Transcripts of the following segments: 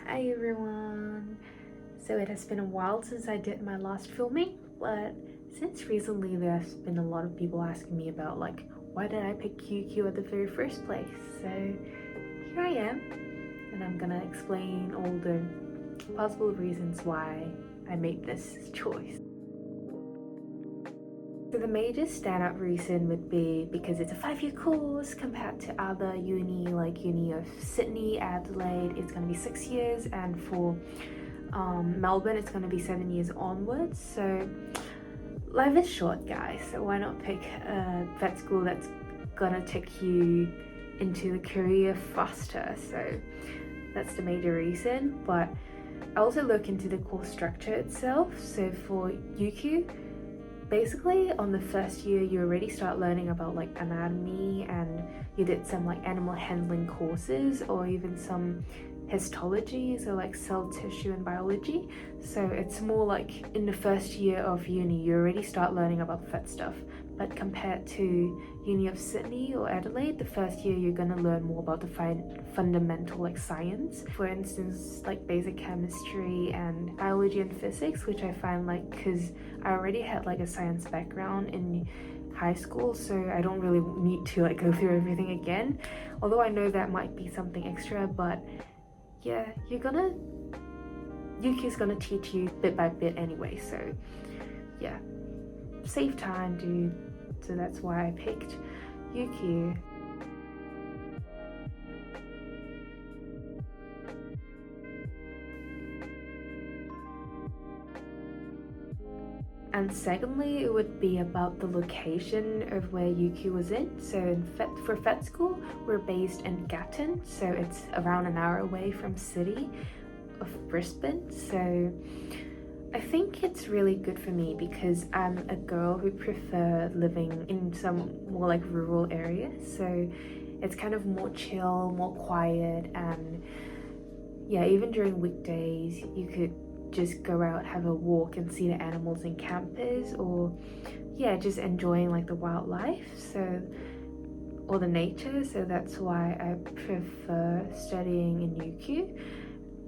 Hi everyone! So it has been a while since I did my last filming, but since recently there's been a lot of people asking me about why did I pick UQ at the very first place. So here I am, and I'm gonna explain all the possible reasons why I made this choice. So the major standout reason would be because it's a 5-year course compared to other uni like Uni of Sydney, Adelaide, it's going to be 6 years, and for Melbourne it's going to be 7 years onwards. So life is short, guys, so why not pick a vet school that's gonna take you into the career faster. So that's the major reason. But I also look into the course structure itself. So for UQ, basically on the first year you already start learning about anatomy, and you did some animal handling courses or even some histology, so cell tissue and biology. So it's more in the first year of uni you already start learning about vet stuff. But compared to Uni of Sydney or Adelaide, the first year you're going to learn more about the fundamental science. For instance, basic chemistry and biology and physics, which I find because I already had a science background in high school, so I don't really need to go through everything again. Although I know that might be something extra, but yeah, UQ is gonna teach you bit by bit anyway, so yeah, save time, dude. So that's why I picked UQ. And secondly, it would be about the location of where UQ was in. So for vet school, we're based in Gatton, so it's around an hour away from city of Brisbane. So I think it's really good for me because I'm a girl who prefer living in some more rural areas. So it's kind of more chill, more quiet, and yeah, even during weekdays you could just go out, have a walk and see the animals in campus, or yeah, just enjoying the wildlife, so or the nature. So that's why I prefer studying in UQ.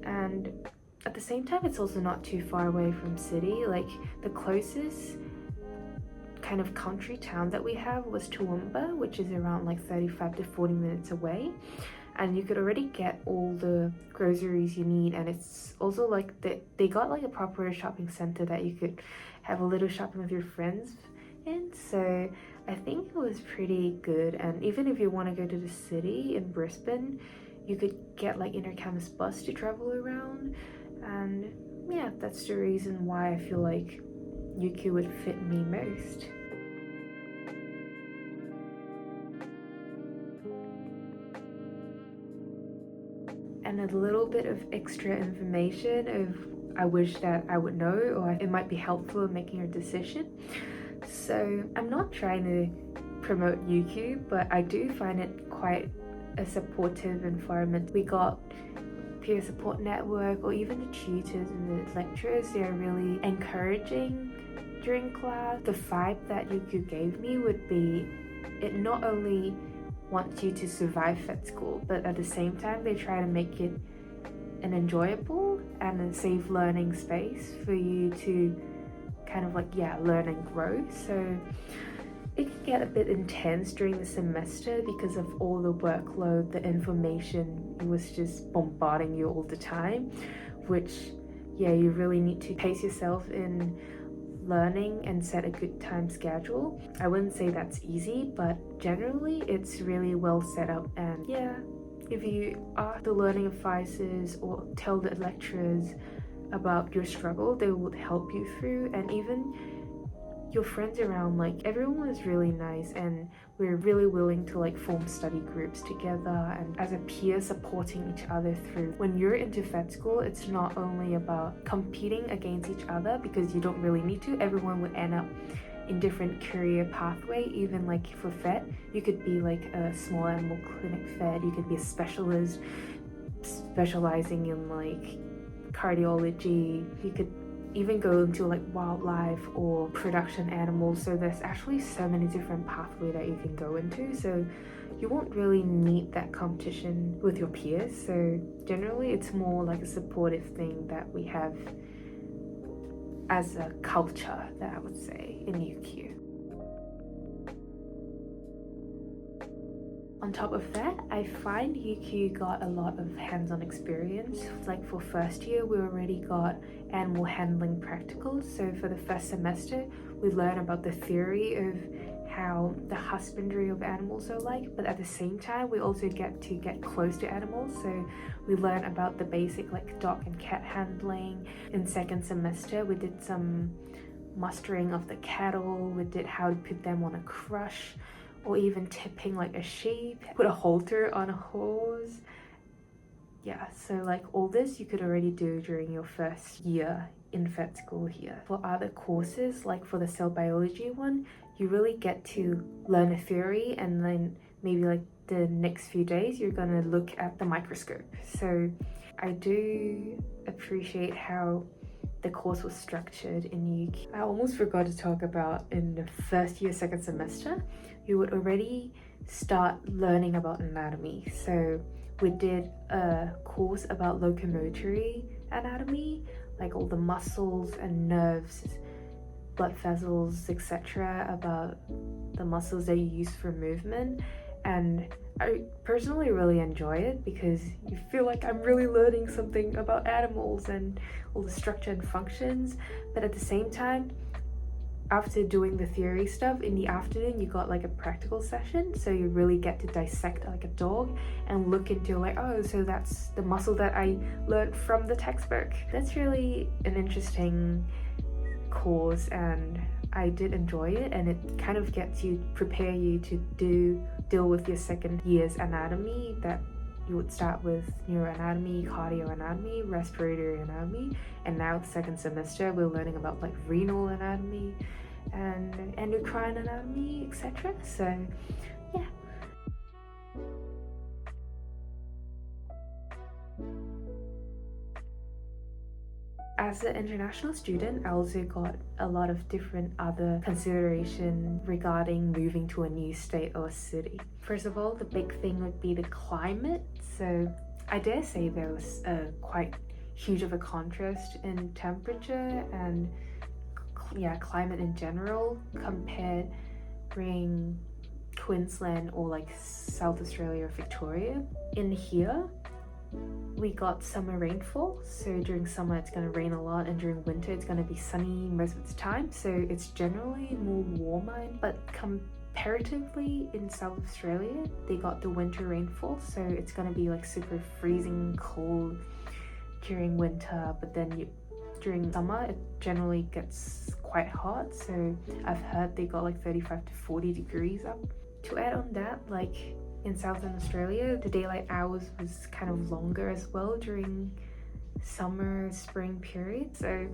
And at the same time, it's also not too far away from city. The closest kind of country town that we have was Toowoomba, which is around 35 to 40 minutes away, and you could already get all the groceries you need. And it's also they got a proper shopping center that you could have a little shopping with your friends in. So I think it was pretty good. And even if you want to go to the city in Brisbane, you could get inter-campus bus to travel around. And yeah, that's the reason why I feel UQ would fit me most. And a little bit of extra information I wish that I would know, or it might be helpful in making your decision. So I'm not trying to promote UQ, but I do find it quite a supportive environment. We got peer support network, or even the tutors and the lecturers, they're really encouraging during class. The vibe that UQ gave me would be, it not only wants you to survive vet school, but at the same time they try to make it an enjoyable and a safe learning space for you to kind of learn and grow. So it can get a bit intense during the semester because of all the workload, the information, it was just bombarding you all the time, which yeah, you really need to pace yourself in learning and set a good time schedule. I wouldn't say that's easy, but generally it's really well set up. And yeah, if you ask the learning advisors or tell the lecturers about your struggle, they will help you through. And even your friends around, everyone was really nice, and we're really willing to form study groups together and as a peer supporting each other through. When you're into vet school, it's not only about competing against each other, because you don't really need to. Everyone would end up in different career pathway. Even for vet, you could be a small animal clinic vet, you could be a specialist specializing in cardiology, you could even go into like wildlife or production animals. So there's actually so many different pathways that you can go into, so you won't really need that competition with your peers. So generally it's more like a supportive thing that we have as a culture, that I would say, in UQ. On top of that, I find UQ got a lot of hands-on experience. Like for first year, we already got animal handling practicals. So for the first semester, we learn about the theory of how the husbandry of animals are like, but at the same time, we also get to get close to animals. So we learn about the basic like dog and cat handling. In second semester, we did some mustering of the cattle. We did how to put them on a crush, or even tipping like a sheep, put a halter on a horse. Yeah, so like all this you could already do during your first year in vet school here. For other courses, like for the cell biology one, you really get to learn a theory, and then maybe like the next few days you're gonna look at the microscope. So I do appreciate how the course was structured in UQ. I almost forgot to talk about in the first year, second semester, you would already start learning about anatomy. So we did a course about locomotory anatomy, like all the muscles and nerves, blood vessels, etc., about the muscles that you use for movement. And I personally really enjoy it because you feel like I'm really learning something about animals and all the structure and functions. But at the same time, after doing the theory stuff, in the afternoon you got like a practical session, so you really get to dissect like a dog and look into like, oh, so that's the muscle that I learned from the textbook. That's really an interesting course, and I did enjoy it, and it kind of gets you, prepare you to deal with your second year's anatomy, that you would start with neuroanatomy, cardioanatomy, respiratory anatomy, and now the second semester we're learning about like renal anatomy and endocrine anatomy, etc. So yeah. As an international student, I also got a lot of different other consideration regarding moving to a new state or city. First of all, the big thing would be the climate. So I dare say there was a quite huge of a contrast in temperature and climate in general comparing Queensland or like South Australia or Victoria. In here, we got summer rainfall, so during summer it's going to rain a lot, and during winter it's going to be sunny most of the time, so it's generally more warmer. But comparatively in South Australia, they got the winter rainfall, so it's going to be like super freezing cold during winter, but then during summer it generally gets quite hot, so I've heard they got like 35 to 40 degrees up. To add on that, like in Southern Australia, the daylight hours was kind of longer as well during summer, spring period. So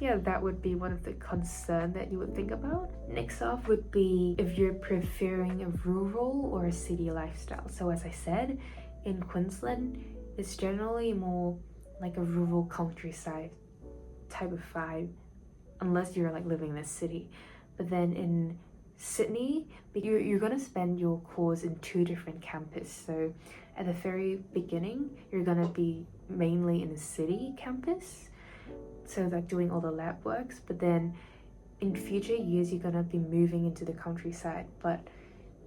yeah, that would be one of the concerns that you would think about. Next off would be if you're preferring a rural or a city lifestyle. So as I said, in Queensland, it's generally more like a rural countryside type of vibe, unless you're like living in a city. But then in Sydney, you're gonna spend your course in two different campuses. So at the very beginning, you're gonna be mainly in the city campus, so like doing all the lab works, but then in future years you're gonna be moving into the countryside. But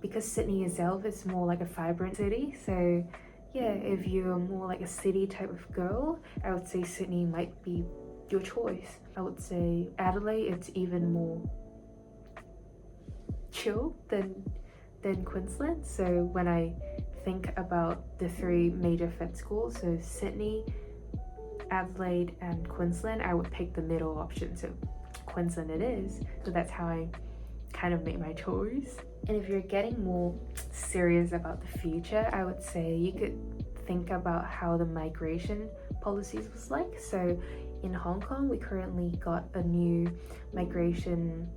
because Sydney itself is more like a vibrant city, so yeah, if you're more like a city type of girl, I would say Sydney might be your choice. I would say Adelaide, it's even more chill than Queensland. So when I think about the three major vet schools, so Sydney, Adelaide and Queensland, I would pick the middle option, so Queensland it is. So that's how I kind of make my choice. And if you're getting more serious about the future, I would say you could think about how the migration policies was like. So in Hong Kong, we currently got a new migration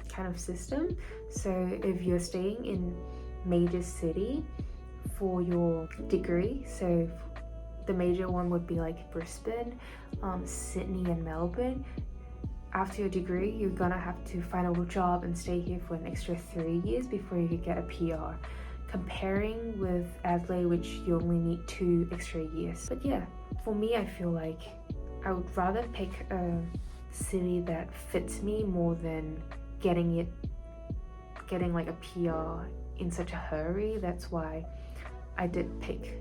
kind of system. So if you're staying in major city for your degree, so the major one would be like Brisbane, Sydney and Melbourne, after your degree, you're gonna have to find a job and stay here for an extra 3 years before you could get a PR. Comparing with Adelaide, which you only need 2 extra years. But yeah, for me, I feel like I would rather pick a city that fits me more than getting like a PR in such a hurry. That's why I did pick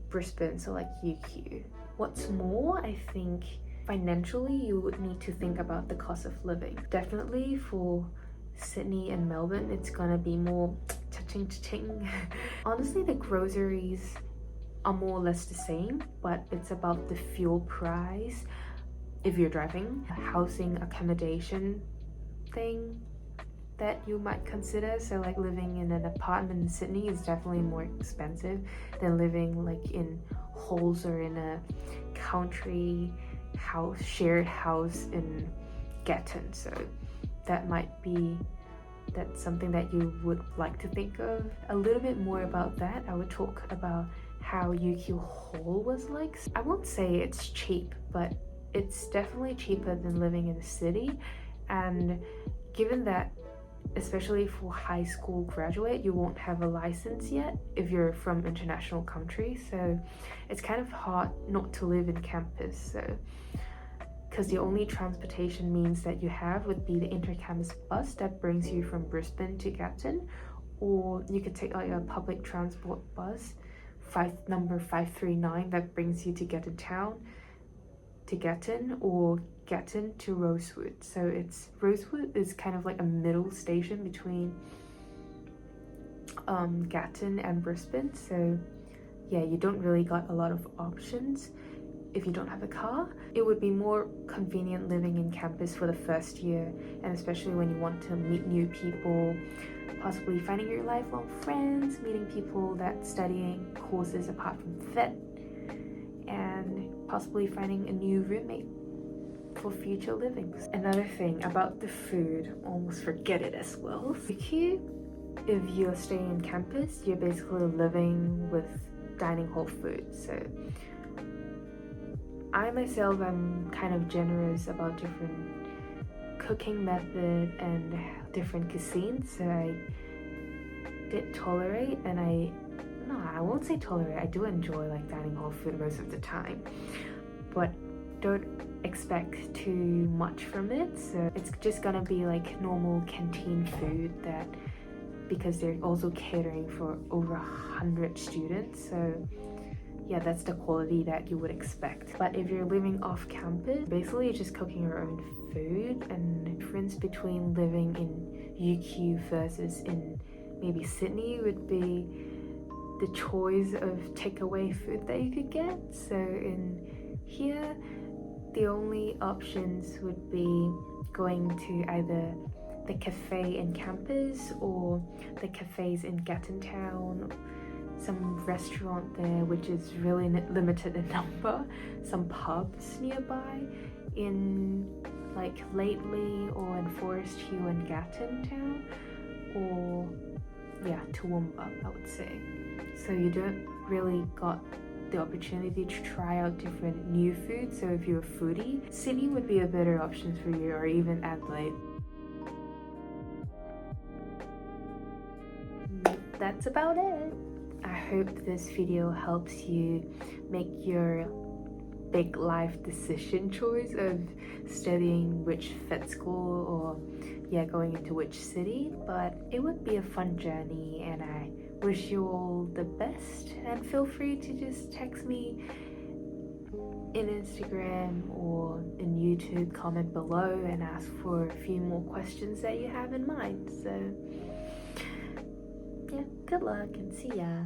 Brisbane, so like UQ. What's more, I think financially you would need to think about the cost of living. Definitely for Sydney and Melbourne, it's gonna be more cha-ching. Honestly, the groceries are more or less the same, but it's about the fuel price if you're driving, housing accommodation thing that you might consider. So like living in an apartment in Sydney is definitely more expensive than living like in halls or in a country house, shared house in Gatton. So that's something that you would like to think of. A little bit more about that, I would talk about how UQ Hall was like. I won't say it's cheap, but it's definitely cheaper than living in the city. And given that, especially for high school graduate, you won't have a license yet if you're from international countries, so it's kind of hard not to live in campus. So because the only transportation means that you have would be the intercampus bus that brings you from Brisbane to Gatton, or you could take like a public transport bus, number 539, that brings you to Gatton town, to Gatton, or Gatton to Rosewood. So Rosewood is kind of like a middle station between Gatton and Brisbane. So yeah, you don't really got a lot of options if you don't have a car. It would be more convenient living in campus for the first year, and especially when you want to meet new people, possibly finding your lifelong friends, meeting people that studying courses apart from vet, and possibly finding a new roommate for future livings. Another thing about the food, almost forget it as well. If you're staying in campus, you're basically living with dining hall food. So I myself am kind of generous about different cooking method and different cuisines, so I did tolerate, and I won't say tolerate, I do enjoy like dining hall food most of the time, but don't expect too much from it. So it's just gonna be like normal canteen food, that because they're also catering for over 100 students, so yeah, that's the quality that you would expect. But if you're living off campus, basically you're just cooking your own food. And the difference between living in UQ versus in maybe Sydney would be the choice of takeaway food that you could get. So in here, the only options would be going to either the cafe in campus or the cafes in Gatton Town, some restaurant there which is really limited in number, some pubs nearby in like Lately or in Forest Hill and Gatton Town, or yeah, Toowoomba, I would say. So you don't really got the opportunity to try out different new food. So if you're a foodie, Sydney would be a better option for you, or even Adelaide. That's about it. I hope this video helps you make your big life decision choice of studying which vet school, or going into which city. But it would be a fun journey, and I wish you all the best. And feel free to just text me in Instagram or in YouTube, comment below and ask for a few more questions that you have in mind. So yeah, good luck and see ya.